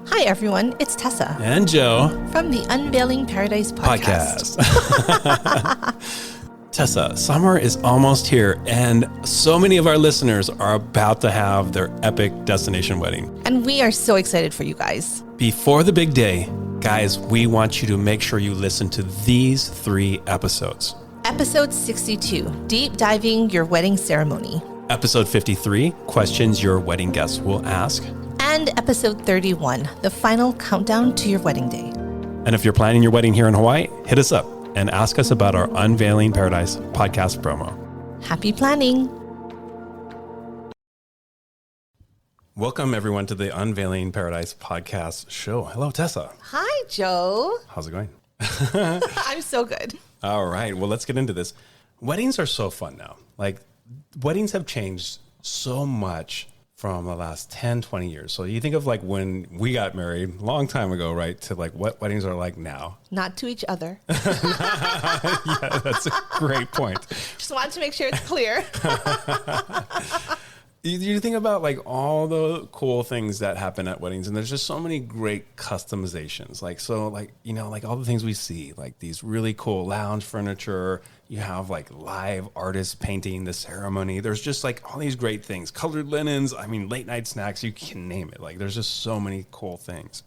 Hi, everyone. It's Tessa. And Joe. From the Unveiling Paradise podcast. Tessa, summer is almost here, and so many of our listeners are about to have their epic destination wedding. And we are so excited for you guys. Before the big day, guys, we want you to make sure you listen to these 3 episodes. Episode 62, Deep Diving Your Wedding Ceremony. Episode 53, Questions Your Wedding Guests Will Ask. And episode 31, the final countdown to your wedding day. And if you're planning your wedding here in Hawaii, hit us up and ask us about our Unveiling Paradise podcast promo. Happy planning. Welcome, everyone, to the Unveiling Paradise podcast show. Hello, Tessa. Hi, Joe. How's it going? I'm so good. All right. Well, let's get into this. Weddings are so fun now. Like, weddings have changed so much from the last 10, 20 years. So you think of like when we got married a long time ago, right? To like what weddings are like now. Not to each other. Yeah, that's a great point. Just wanted to make sure it's clear. You think about like all the cool things that happen at weddings, and there's just so many great customizations. Like all the things we see, like these really cool lounge furniture. You have like live artists painting the ceremony. There's just like all these great things, colored linens. I mean, late night snacks, you can name it. Like there's just so many cool things.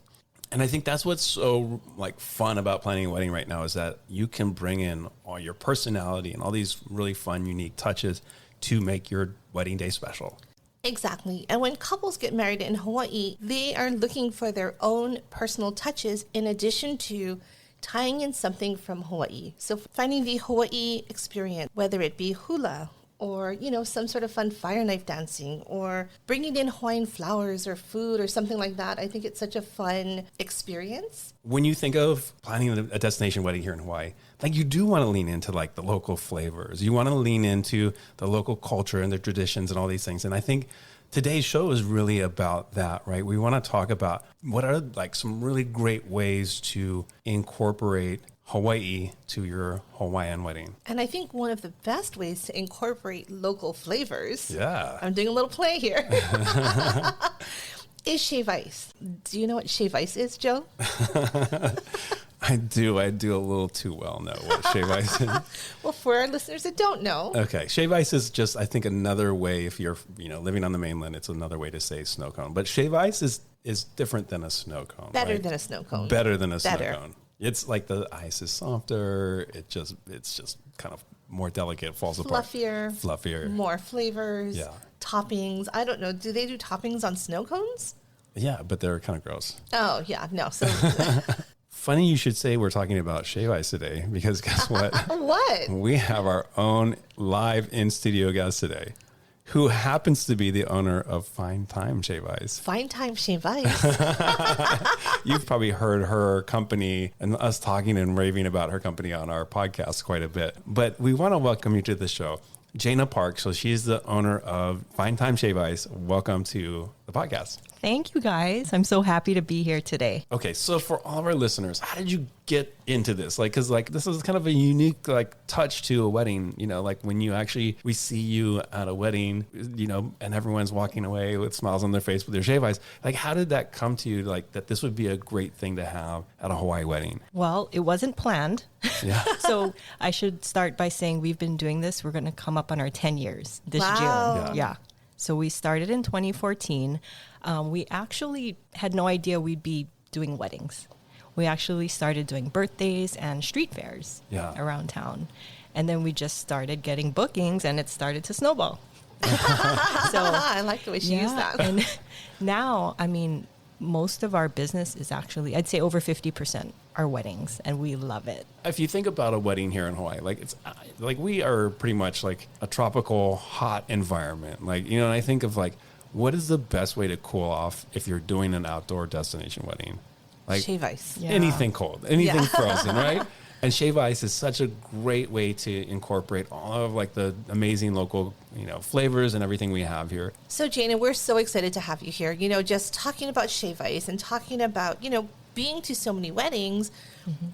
And I think that's what's so like fun about planning a wedding right now is that you can bring in all your personality and all these really fun, unique touches to make your wedding day special. Exactly. And when couples get married in Hawaii, they are looking for their own personal touches in addition to tying in something from Hawaii. So finding the Hawaii experience, whether it be hula or, some sort of fun fire knife dancing or bringing in Hawaiian flowers or food or something like that. I think it's such a fun experience. When you think of planning a destination wedding here in Hawaii, like you do want to lean into like the local flavors. You want to lean into the local culture and the traditions and all these things. And I think today's show is really about that, right? We want to talk about what are like some really great ways to incorporate Hawaii to your Hawaiian wedding. And I think one of the best ways to incorporate local flavors, yeah, I'm doing a little play here, is shave ice. Do you know what shave ice is, Joe? I do a little too well know what shave ice is. Well, for our listeners that don't know. Okay. Shave ice is just, I think, another way, if you're, living on the mainland, it's another way to say snow cone. But shave ice is different than a snow cone. Better right? than a snow cone. Better than a snow cone. It's like the ice is softer. It's just kind of more delicate, falls apart. Fluffier. More flavors. Yeah. Toppings. I don't know. Do they do toppings on snow cones? Yeah, but they're kind of gross. Oh, yeah. No. So funny you should say we're talking about shave ice today, because guess what? What? We have our own live in-studio guest today, who happens to be the owner of Fine Time Shave Ice. Fine Time Shave Ice. You've probably heard her company and us talking and raving about her company on our podcast quite a bit. But we want to welcome you to the show. Jana Park, so she's the owner of Fine Time Shave Ice. Welcome to the podcast. Thank you, guys. I'm so happy to be here today. Okay, so for all of our listeners, how did you get into this? Because this is kind of a unique touch to a wedding. When we see you at a wedding, and everyone's walking away with smiles on their face with their shave ice. How did that come to you? That this would be a great thing to have at a Hawaii wedding? Well, it wasn't planned. Yeah. So I should start by saying we've been doing this. We're going to come up on our 10 years this June. Yeah. So we started in 2014. We actually had no idea we'd be doing weddings. We actually started doing birthdays and street fairs around town. And then we just started getting bookings, and it started to snowball. So I like the way she used that. And now, most of our business is actually, I'd say over 50% are weddings, and we love it. If you think about a wedding here in Hawaii, it's we are pretty much like a tropical hot environment. And I think of what is the best way to cool off if you're doing an outdoor destination wedding? Shave ice. Yeah. Anything cold, anything frozen, right? And shave ice is such a great way to incorporate all of the amazing local, flavors and everything we have here. So Jana, we're so excited to have you here. Just talking about shave ice and talking about, being to so many weddings,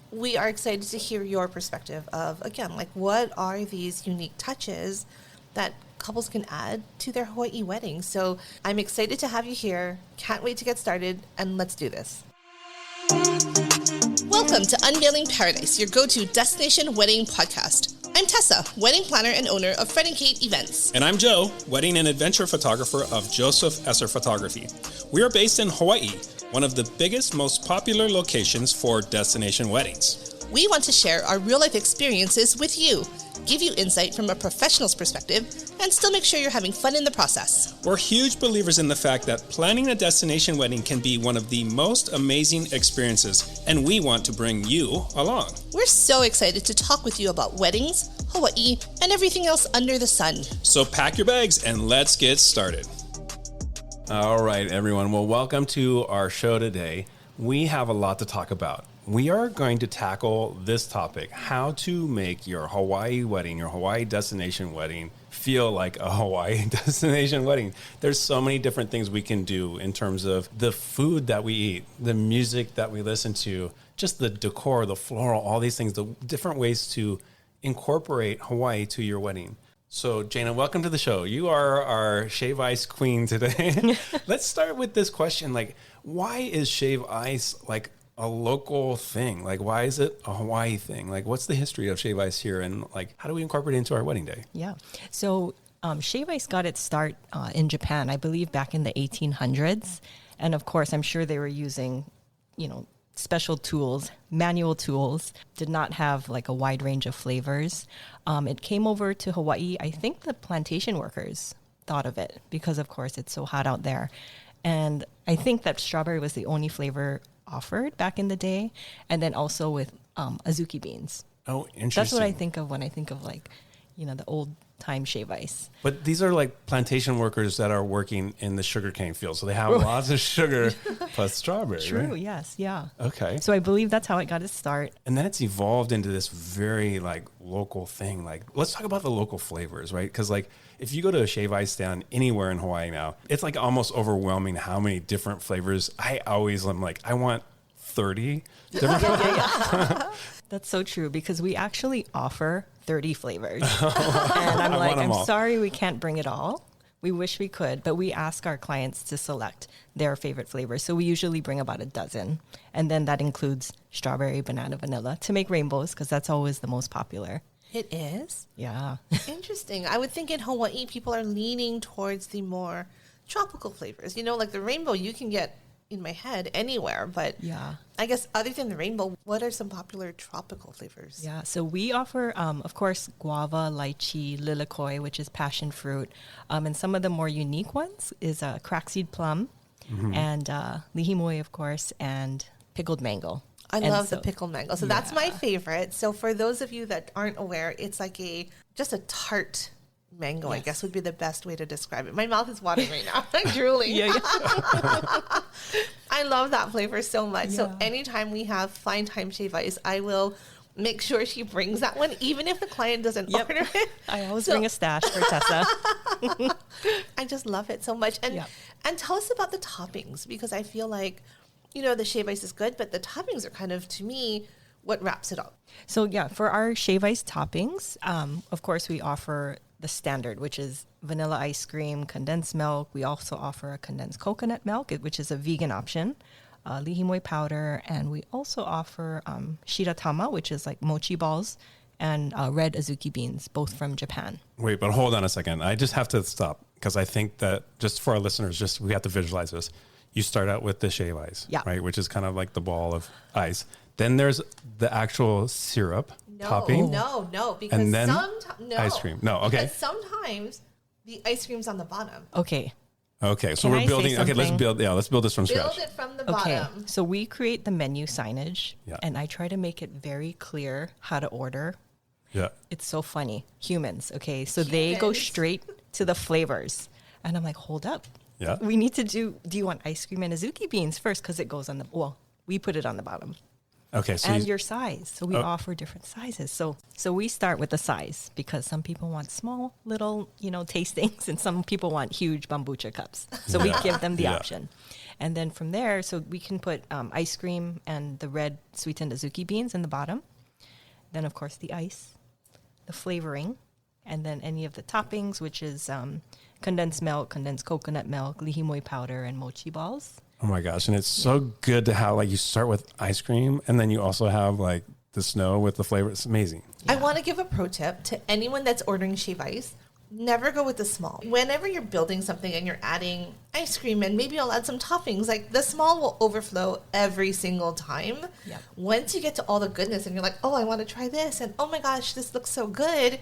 we are excited to hear your perspective of, again, what are these unique touches that couples can add to their Hawaii wedding. So I'm excited to have you here. Can't wait to get started, and let's do this. Welcome to Unveiling Paradise, your go-to destination wedding podcast. I'm Tessa, wedding planner and owner of Fred and Kate Events. And I'm Joe, wedding and adventure photographer of Joseph Esser Photography. We are based in Hawaii, one of the biggest, most popular locations for destination weddings. We want to share our real-life experiences with you, give you insight from a professional's perspective, and still make sure you're having fun in the process. We're huge believers in the fact that planning a destination wedding can be one of the most amazing experiences, and we want to bring you along. We're so excited to talk with you about weddings, Hawaii, and everything else under the sun. So pack your bags and let's get started. All right, everyone. Well, welcome to our show today. We have a lot to talk about. We are going to tackle this topic, how to make your Hawaii wedding, your Hawaii destination wedding, feel like a Hawaii destination wedding. There's so many different things we can do in terms of the food that we eat, the music that we listen to, just the decor, the floral, all these things, the different ways to incorporate Hawaii to your wedding. So, Jana, welcome to the show. You are our shave ice queen today. Let's start with this question. Like, why is shave ice like a local thing? Like, why is it a Hawaii thing? Like, what's the history of shave ice here? And like, how do we incorporate it into our wedding day? Yeah. So shave ice got its start in Japan, I believe back in the 1800s. And of course, I'm sure they were using, special tools, manual tools, did not have like a wide range of flavors. It came over to Hawaii. I think the plantation workers thought of it because, of course, it's so hot out there. And I think that strawberry was the only flavor offered back in the day, and then also with azuki beans. Oh, interesting. That's what I think of when I think of like, the old time shave ice. But these are like plantation workers that are working in the sugarcane field, so they have lots of sugar plus strawberry. True. Right? Yes. Yeah. Okay. So I believe that's how it got its start. And then it's evolved into this very like local thing. Like, let's talk about the local flavors, right? Because like if you go to a shave ice stand anywhere in Hawaii now, it's like almost overwhelming how many different flavors. I always am like, I want 30 different That's so true because we actually offer 30 flavors. And I'm like, I'm sorry we can't bring it all. We wish we could, but we ask our clients to select their favorite flavors. So we usually bring about a dozen. And then that includes strawberry, banana, vanilla to make rainbows because that's always the most popular. It is? Yeah. Interesting. I would think in Hawaii, people are leaning towards the more tropical flavors. Like the rainbow you can get in my head anywhere, but yeah, I guess other than the rainbow, what are some popular tropical flavors? Yeah, so we offer, of course, guava, lychee, lilikoi, which is passion fruit, and some of the more unique ones is crackseed plum, and lihimoi, of course, and pickled mango. I love the pickled mango. So that's my favorite. So for those of you that aren't aware, it's like just a tart mango, yes. I guess would be the best way to describe it. My mouth is watering right now. I'm drooling. I love that flavor so much. Yeah. So anytime we have Fine Time Shave Ice, I will make sure she brings that one, even if the client doesn't order it. I always bring a stash for Tessa. I just love it so much. And tell us about the toppings, because I feel like, the shave ice is good, but the toppings are kind of, to me, what wraps it up. So for our shave ice toppings, of course, we offer the standard, which is vanilla ice cream, condensed milk. We also offer a condensed coconut milk, which is a vegan option, lihimoi powder, and we also offer shiratama, which is like mochi balls, and red azuki beans, both from Japan. Wait, but hold on a second. I just have to stop because I think that just for our listeners, we have to visualize this. You start out with the shave ice, right, which is kind of like the ball of ice. Then there's the actual syrup topping. No, because and then ice cream. No, okay. Because sometimes the ice cream's on the bottom. Okay. So we're building. Okay, let's build this from scratch. Build it from the bottom. Okay. So we create the menu signage, and I try to make it very clear how to order. Yeah. It's so funny. Humans. Okay. So they go straight to the flavors, and I'm like, hold up. Yeah. We need to do you want ice cream and azuki beans first? Because it goes on we put it on the bottom. Okay. So and your size. So we offer different sizes. So we start with the size because some people want small, little, tastings, and some people want huge kombucha cups. So we give them the option. And then from there, so we can put ice cream and the red sweetened azuki beans in the bottom. Then, of course, the ice, the flavoring, and then any of the toppings, which is condensed milk, condensed coconut milk, lihimoy powder, and mochi balls. Oh my gosh. And it's so good to have, like, you start with ice cream and then you also have like the snow with the flavor. It's amazing. I want to give a pro tip to anyone that's ordering shave ice. Never go with the small. Whenever you're building something and you're adding ice cream and maybe I'll add some toppings, like the small will overflow every single time. Yep. Once you get to all the goodness and you're like, oh, I want to try this. And oh my gosh, this looks so good.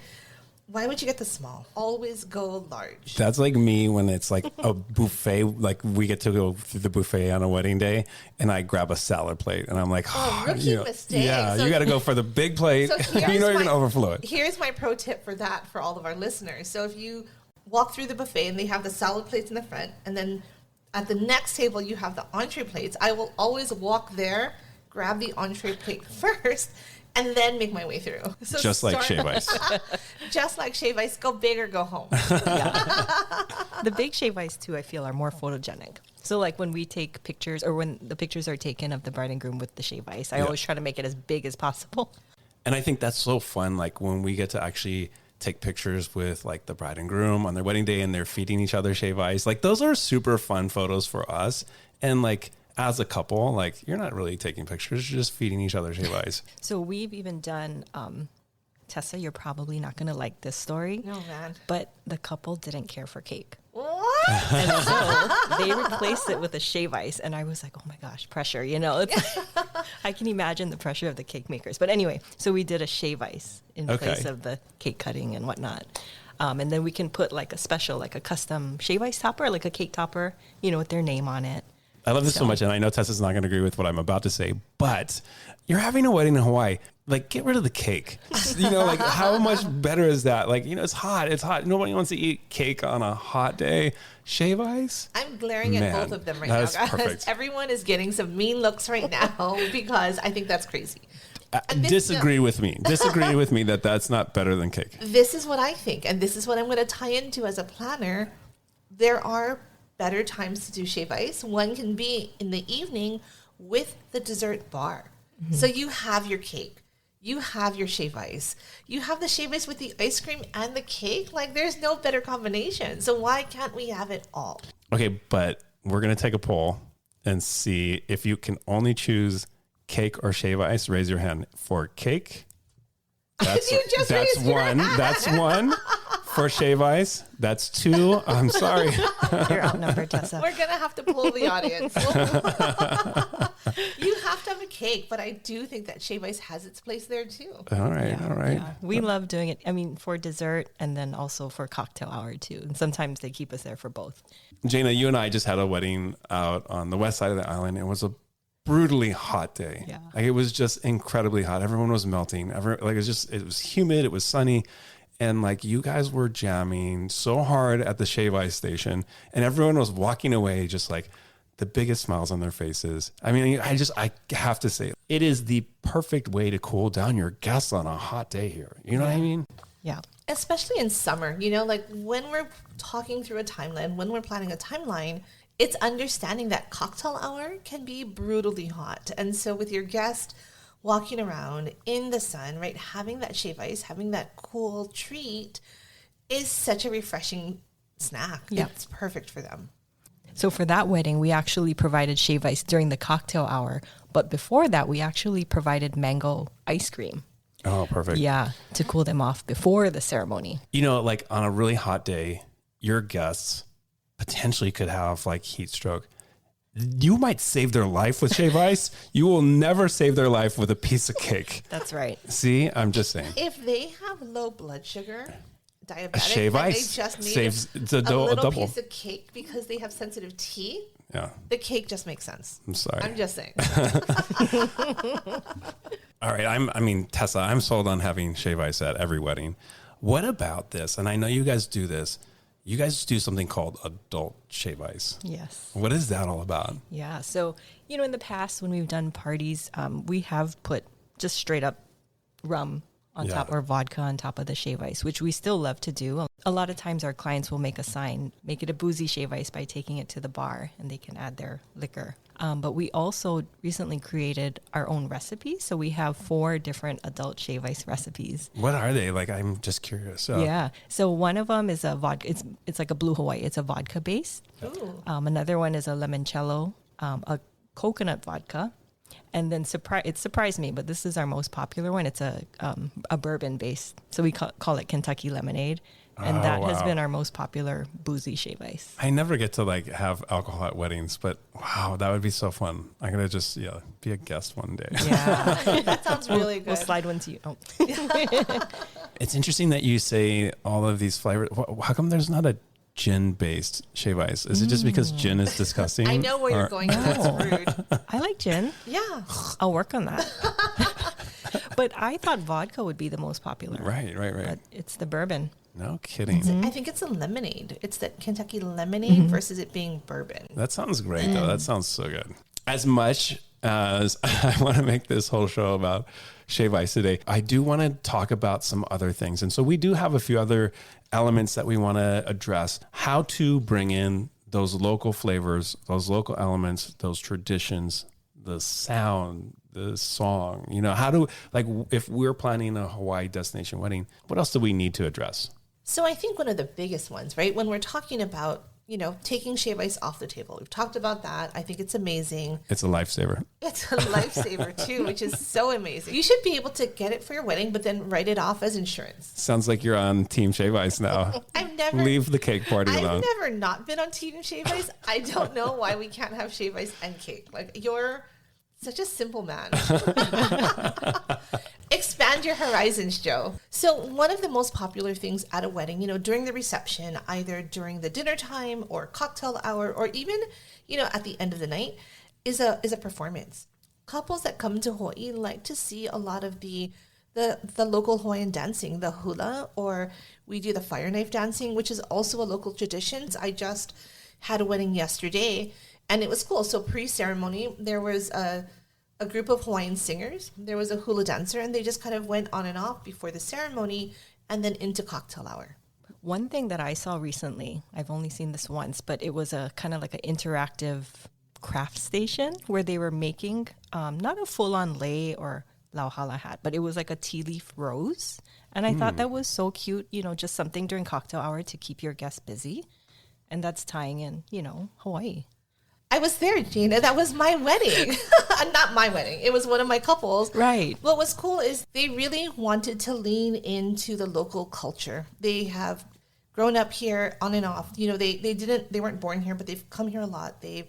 Why would you get the small? Always go large. That's like me when it's like a buffet, like we get to go through the buffet on a wedding day and I grab a salad plate and I'm like, rookie mistake. Yeah, So- you got to go for the big plate. So You know here's you're going to overflow it. Here's my pro tip for that for all of our listeners. So if you walk through the buffet and they have the salad plates in the front, and then at the next table you have the entree plates, I will always walk there, grab the entree plate first, and then make my way through. So Just like shave ice. Just like shave ice, go big or go home. The big shave ice too, I feel, are more photogenic. So like when we take pictures, or when the pictures are taken of the bride and groom with the shave ice, I always try to make it as big as possible. And I think that's so fun. Like when we get to actually take pictures with like the bride and groom on their wedding day and they're feeding each other shave ice. Like those are super fun photos for us. And like as a couple, like you're not really taking pictures, you're just feeding each other shave ice. So we've even done, Tessa, you're probably not going to like this story. No, man. But the couple didn't care for cake. What? And so they replaced it with a shave ice. And I was like, oh my gosh, pressure, you know. It's, I can imagine the pressure of the cake makers. But anyway, so we did a shave ice in place of the cake cutting and whatnot. And then we can put like a special, like a custom shave ice topper, like a cake topper, you know, with their name on it. I love this so much, and I know Tessa's not going to agree with what I'm about to say, but you're having a wedding in Hawaii. Like, get rid of the cake. You know, like, how much better is that? Like, you know, it's hot. It's hot. Nobody wants to eat cake on a hot day. Shave ice? I'm glaring at both of them right now, that's guys. perfect. Everyone is getting some mean looks right now because I think that's crazy. Disagree with me. Disagree with me that that's not better than cake. This is what I think, and this is what I'm going to tie into as a planner. There are better times to do shave ice. One can be in the evening with the dessert bar. Mm-hmm. So you have your cake, you have your shave ice, you have the shave ice with the ice cream and the cake. Like there's no better combination. So why can't we have it all? Okay, but we're going to take a poll and see if you can only choose cake or shave ice. Raise your hand for cake. That's one. That's one. For shave ice, that's two. I'm sorry. You're outnumbered, Tessa. We're going to have to pull the audience. You have to have a cake, but I do think that shave ice has its place there too. All right. Yeah. We love doing it. I mean, for dessert and then also for cocktail hour too. And sometimes they keep us there for both. Jana, you and I just had a wedding out on the west side of the island. It was a brutally hot day. Yeah. Like it was just incredibly hot. Everyone was melting. It was humid. It was sunny. And like you guys were jamming so hard at the shave ice station and everyone was walking away just like the biggest smiles on their faces. I mean, I have to say it is the perfect way to cool down your guests on a hot day here. You know what I mean? Yeah. Especially in summer, you know, like when we're talking through a timeline, when we're planning a timeline, it's understanding that cocktail hour can be brutally hot. And so with your guest walking around in the sun, right, having that shave ice, having that cool treat is such a refreshing snack. Yeah. It's perfect for them. So for that wedding, we actually provided shave ice during the cocktail hour. But before that, we actually provided mango ice cream. Oh, perfect. Yeah, to cool them off before the ceremony. You know, like on a really hot day, your guests potentially could have like heat stroke. You might save their life with shave ice. You will never save their life with a piece of cake. That's right. See, I'm just saying. If they have low blood sugar, diabetic, A shave and ice they just need saves a a little double. piece of cake because they have sensitive teeth, Yeah, the cake just makes sense. I'm sorry. I'm just saying. All right, I mean, Tessa, I'm sold on having shave ice at every wedding. What about this? And I know you guys do this. You guys do something called adult shave ice. Yes. What is that all about? Yeah. So, you know, in the past when we've done parties, we have put just straight up rum on top, or vodka on top of the shave ice, which we still love to do. A lot of times our clients will make a sign, make it a boozy shave ice by taking it to the bar, and they can add their liquor. But we also recently created our own recipe. So we have 4 different adult shave ice recipes. What are they? Like, I'm just curious. Yeah. So one of them is a vodka. It's like a Blue Hawaii. It's a vodka base. Another one is a limoncello, a coconut vodka. And then it surprised me, but this is our most popular one. It's a bourbon base. So we call it Kentucky Lemonade. And that has been our most popular boozy shave ice. I never get to like have alcohol at weddings, but wow, that would be so fun. I'm going to just be a guest one day. Yeah. That sounds really good. We'll slide one to you. Oh. It's interesting that you say all of these flavors. How come there's not a gin-based shave ice? Is it just because gin is disgusting? I know where you're going. That's rude. I like gin. Yeah. I'll work on that. But I thought vodka would be the most popular. Right. But it's the bourbon. No kidding. I think it's a lemonade. It's that Kentucky lemonade versus it being bourbon. That sounds great, though. That sounds so good. As much as I want to make this whole show about shave ice today, I do want to talk about some other things. And so we do have a few other elements that we want to address. How to bring in those local flavors, those local elements, those traditions, the sound, the song. How do, like, if we're planning a Hawaii destination wedding, what else do we need to address? So I think one of the biggest ones, right, when we're talking about, taking shave ice off the table, we've talked about that. I think it's amazing. It's a lifesaver. It's a lifesaver too, which is so amazing. You should be able to get it for your wedding, but then write it off as insurance. Sounds like you're on Team Shave Ice now. Leave the cake party alone. I've never not been on Team Shave Ice. I don't know why we can't have shave ice and cake. Like, you're such a simple man. Expand your horizons, Joe. So one of the most popular things at a wedding, during the reception, either during the dinner time or cocktail hour, or even, at the end of the night, is a performance. Couples that come to Hawaii like to see a lot of the local Hawaiian dancing, the hula, or we do the fire knife dancing, which is also a local tradition. I just had a wedding yesterday, and it was cool. So pre-ceremony, there was a group of Hawaiian singers. There was a hula dancer, and they just kind of went on and off before the ceremony and then into cocktail hour. One thing that I saw recently, I've only seen this once, but it was a kind of like an interactive craft station where they were making not a full-on lei or lauhala hat, but it was like a tea leaf rose. And I thought that was so cute, just something during cocktail hour to keep your guests busy. And that's tying in, Hawaii. I was there, Gina. That was my wedding. Not my wedding. It was one of my couples. Right. What was cool is they really wanted to lean into the local culture. They have grown up here on and off. They weren't born here, but they've come here a lot. They've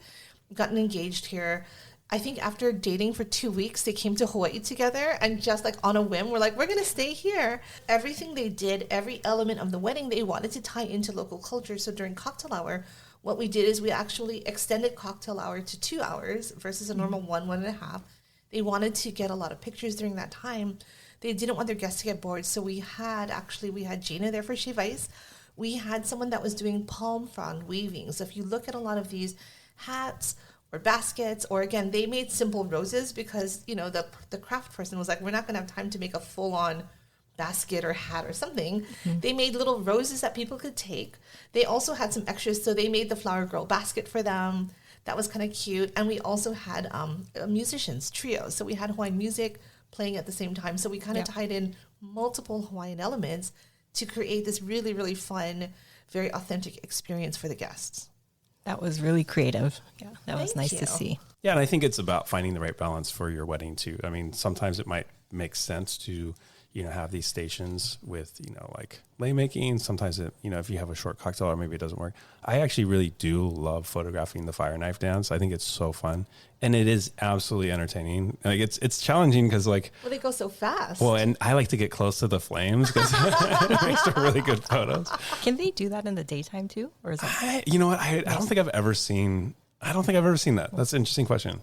gotten engaged here. I think after dating for 2 weeks, they came to Hawaii together, and just like on a whim, we're like, we're going to stay here. Everything they did, every element of the wedding, they wanted to tie into local culture. So during cocktail hour, what we did is we actually extended cocktail hour to 2 hours versus a normal 1.5. They wanted to get a lot of pictures during that time. They didn't want their guests to get bored. So we had Jana there for shave ice. We had someone that was doing palm frond weaving. So if you look at a lot of these hats or baskets, or again, they made simple roses because, the craft person was like, we're not going to have time to make a full-on basket or hat or something. Mm-hmm. They made little roses that people could take. They also had some extras, so they made the flower girl basket for them. That was kind of cute. And we also had musicians, trios. So we had Hawaiian music playing at the same time. So we kind of tied in multiple Hawaiian elements to create this really, really fun, very authentic experience for the guests. That was really creative. Yeah, that was nice to see. Yeah, and I think it's about finding the right balance for your wedding too. I mean, sometimes it might make sense to have these stations with, like lei making. Sometimes it, if you have a short cocktail hour, maybe it doesn't work. I actually really do love photographing the fire knife dance. I think it's so fun, and it is absolutely entertaining. Like it's challenging because they go so fast. Well, and I like to get close to the flames because it makes for really good photos. Can they do that in the daytime too, or is that? You know what? I don't think I've ever seen. that. That's an interesting question.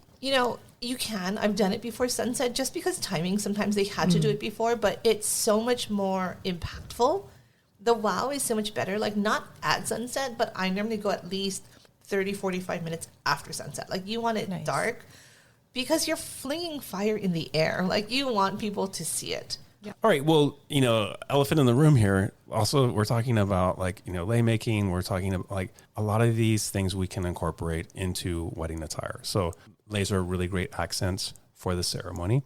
You can. I've done it before sunset just because timing. Sometimes they had to do it before, but it's so much more impactful. The wow is so much better. Like, not at sunset, but I normally go at least 30, 45 minutes after sunset. Like, you want it dark because you're flinging fire in the air. Like, you want people to see it. All right. Well, elephant in the room here. Also, we're talking about like, lei making. We're talking about like a lot of these things we can incorporate into wedding attire. So leis are really great accents for the ceremony.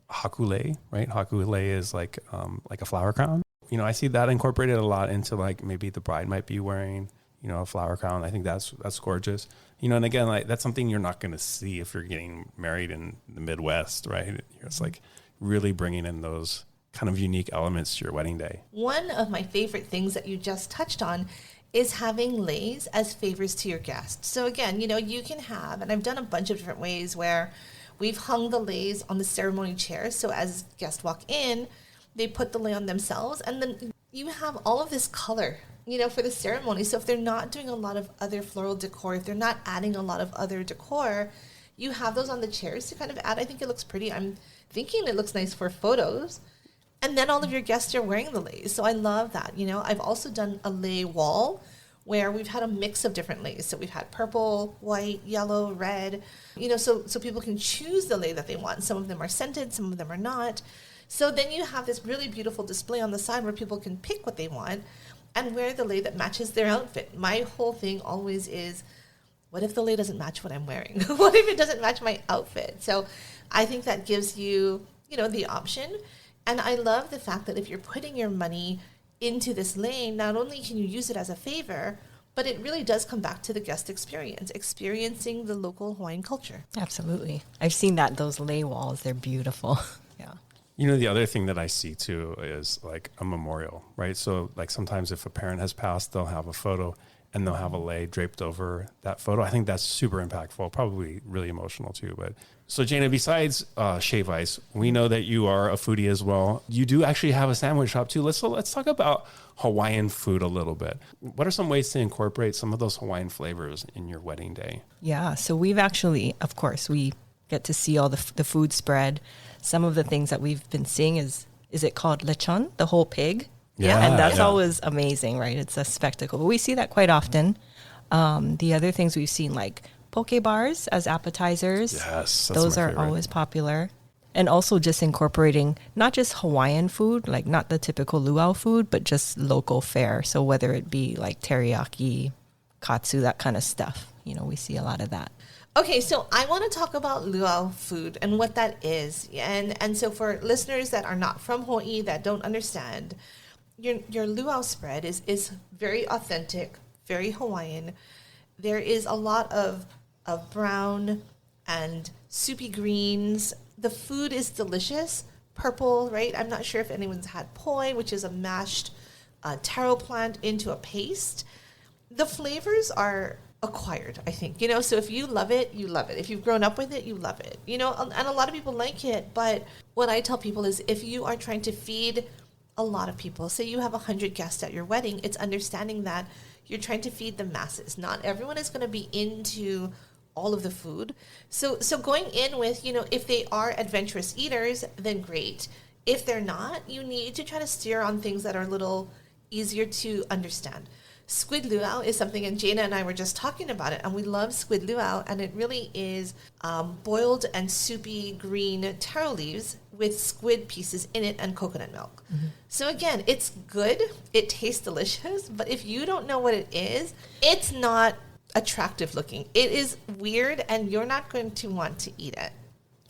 Hakule, right? Hakule is like a flower crown. I see that incorporated a lot into like maybe the bride might be wearing, a flower crown. I think that's gorgeous. And again, like that's something you're not going to see if you're getting married in the Midwest, right? It's like really bringing in those kind of unique elements to your wedding day. One of my favorite things that you just touched on is having leis as favors to your guests. So again, you can have, and I've done a bunch of different ways where we've hung the leis on the ceremony chairs. So as guests walk in, they put the lei on themselves, and then you have all of this color, for the ceremony. So if they're not doing a lot of other floral decor, if they're not adding a lot of other decor, you have those on the chairs to kind of add. I think it looks pretty. I'm thinking it looks nice for photos. And then all of your guests are wearing the leis. So I love that. I've also done a lei wall where we've had a mix of different leis. So we've had purple, white, yellow, red, so people can choose the lei that they want. Some of them are scented, some of them are not. So then you have this really beautiful display on the side where people can pick what they want and wear the lei that matches their outfit. My whole thing always is, what if the lei doesn't match what I'm wearing? What if it doesn't match my outfit? So I think that gives you, the option. And I love the fact that if you're putting your money into this lane, not only can you use it as a favor, but it really does come back to the guest experience, experiencing the local Hawaiian culture. Absolutely. I've seen those lei walls. They're beautiful. Yeah. The other thing that I see too is like a memorial, right? So like sometimes if a parent has passed, they'll have a photo and they'll have a lei draped over that photo. I think that's super impactful, probably really emotional too. But so Jana, besides Shave Ice, we know that you are a foodie as well. You do actually have a sandwich shop too. Let's talk about Hawaiian food a little bit. What are some ways to incorporate some of those Hawaiian flavors in your wedding day? Yeah, so we've actually, of course, we get to see all the food spread. Some of the things that we've been seeing is it called lechon, the whole pig? Yeah, and that's always amazing, right? It's a spectacle. But we see that quite often. The other things we've seen, like poke bars as appetizers. Yes, those are always popular. And also just incorporating not just Hawaiian food, like not the typical luau food, but just local fare. So whether it be like teriyaki, katsu, that kind of stuff. We see a lot of that. Okay, so I want to talk about luau food and what that is. And so for listeners that are not from Hawaii, that don't understand, your luau spread is very authentic, very Hawaiian. There is a lot of brown and soupy greens. The food is delicious. Purple, right? I'm not sure if anyone's had poi, which is a mashed taro plant into a paste. The flavors are acquired, I think. So if you love it, you love it. If you've grown up with it, you love it. And a lot of people like it. But what I tell people is if you are trying to feed a lot of people, say you have 100 guests at your wedding, it's understanding that you're trying to feed the masses. Not everyone is going to be into all of the food. So going in with, if they are adventurous eaters, then great. If they're not, you need to try to steer on things that are a little easier to understand. Squid luau is something, and Jana and I were just talking about it, and we love squid luau, and it really is boiled and soupy green taro leaves with squid pieces in it and coconut milk. Mm-hmm. So again, it's good, it tastes delicious, but if you don't know what it is, it's not attractive looking. It is weird, and you're not going to want to eat it.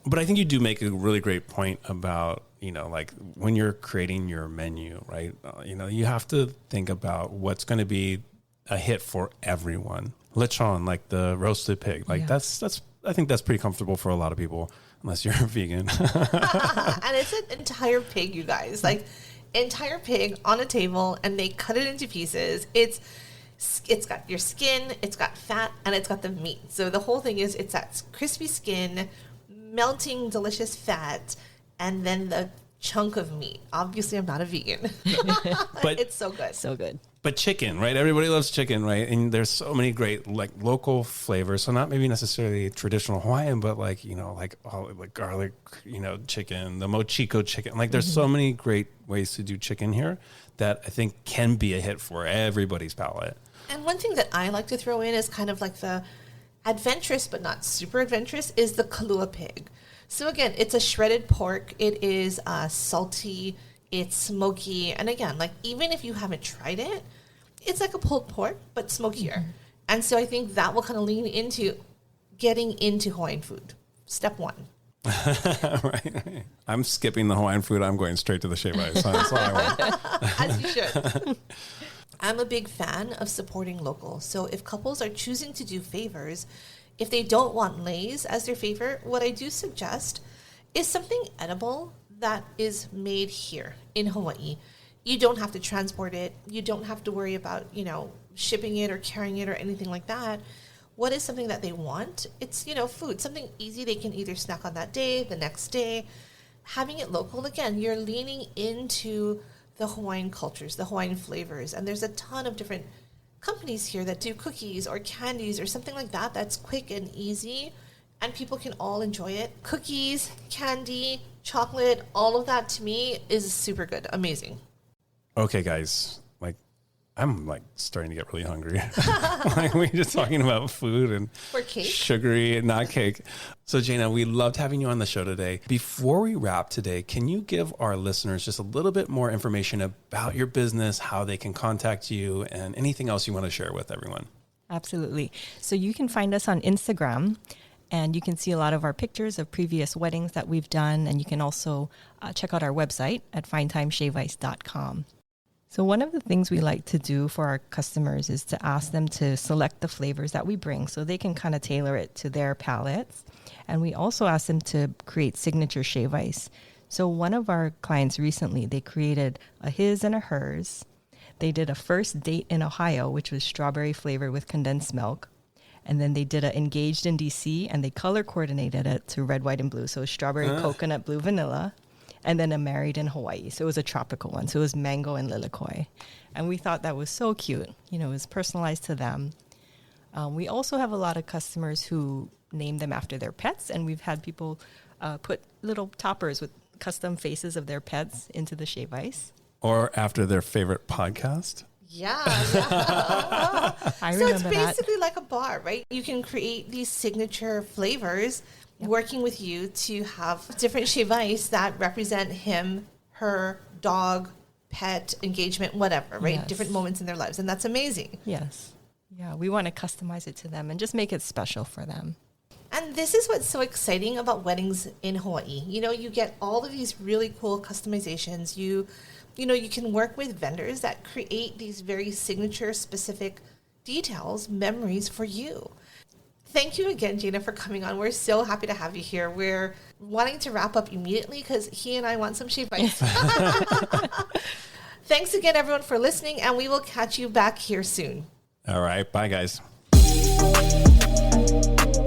But I think you do make a really great point about, like when you're creating your menu, right? You have to think about what's going to be a hit for everyone. Lechon, like the roasted pig, like that's I think that's pretty comfortable for a lot of people, unless you're a vegan. And it's an entire pig, you guys, like entire pig on a table, and they cut it into pieces. It's got your skin, it's got fat, and it's got the meat. So the whole thing is it's that crispy skin, melting delicious fat, and then the chunk of meat. Obviously, I'm not a vegan, but it's so good. So good. But chicken, right? Everybody loves chicken, right? And there's so many great like local flavors. So not maybe necessarily traditional Hawaiian, but like garlic, chicken, the mochiko chicken. Like there's so many great ways to do chicken here that I think can be a hit for everybody's palate. And one thing that I like to throw in is kind of like the adventurous but not super adventurous is the kalua pig. So again, it's a shredded pork. It is salty. It's smoky. And again, like even if you haven't tried it, it's like a pulled pork, but smokier. Mm-hmm. And so I think that will kind of lean into getting into Hawaiian food. Step one. Right. I'm skipping the Hawaiian food. I'm going straight to the shaved ice. That's all I want. As you should. I'm a big fan of supporting local. So if couples are choosing to do favors, if they don't want leis as their favor, what I do suggest is something edible that is made here in Hawaii. You don't have to transport it. You don't have to worry about, shipping it or carrying it or anything like that. What is something that they want? It's, food, something easy they can either snack on that day, the next day. Having it local, again, you're leaning into the Hawaiian cultures, the Hawaiian flavors. And there's a ton of different companies here that do cookies or candies or something like that that's quick and easy, and people can all enjoy it. Cookies, candy, chocolate, all of that to me is super good, amazing. Okay, guys, I'm starting to get really hungry. We're just talking about food and sugary, not cake. So Jana, we loved having you on the show today. Before we wrap today, can you give our listeners just a little bit more information about your business, how they can contact you, and anything else you want to share with everyone? Absolutely. So you can find us on Instagram, and you can see a lot of our pictures of previous weddings that we've done. And you can also check out our website at finetimeshaveice.com. So one of the things we like to do for our customers is to ask them to select the flavors that we bring so they can kind of tailor it to their palates. And we also ask them to create signature shave ice. So one of our clients recently, they created a his and a hers. They did a first date in Ohio, which was strawberry flavored with condensed milk. And then they did a engaged in DC, and they color coordinated it to red, white, and blue. So strawberry, coconut, blue, vanilla. And then a married in Hawaii. So it was a tropical one. So it was mango and lilikoi. And we thought that was so cute. It was personalized to them. We also have a lot of customers who name them after their pets. And we've had people put little toppers with custom faces of their pets into the shave ice. Or after their favorite podcast. Yeah. I remember so it's basically like a bar, right? You can create these signature flavors working with you to have different shave ice that represent him, her, dog, pet, engagement, whatever, right? Yes. Different moments in their lives. And that's amazing. Yes. Yeah, we want to customize it to them and just make it special for them. And this is what's so exciting about weddings in Hawaii. You get all of these really cool customizations. You can work with vendors that create these very signature specific details, memories for you. Thank you again, Jana, for coming on. We're so happy to have you here. We're wanting to wrap up immediately because he and I want some shave ice. Thanks again, everyone, for listening, and we will catch you back here soon. All right. Bye, guys.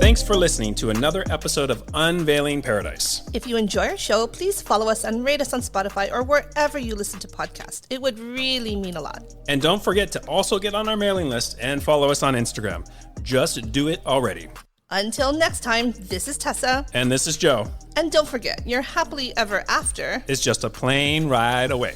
Thanks for listening to another episode of Unveiling Paradise. If you enjoy our show, please follow us and rate us on Spotify or wherever you listen to podcasts. It would really mean a lot. And don't forget to also get on our mailing list and follow us on Instagram. Just do it already. Until next time, this is Tessa. And this is Joe. And don't forget, your happily ever after is just a plane ride away.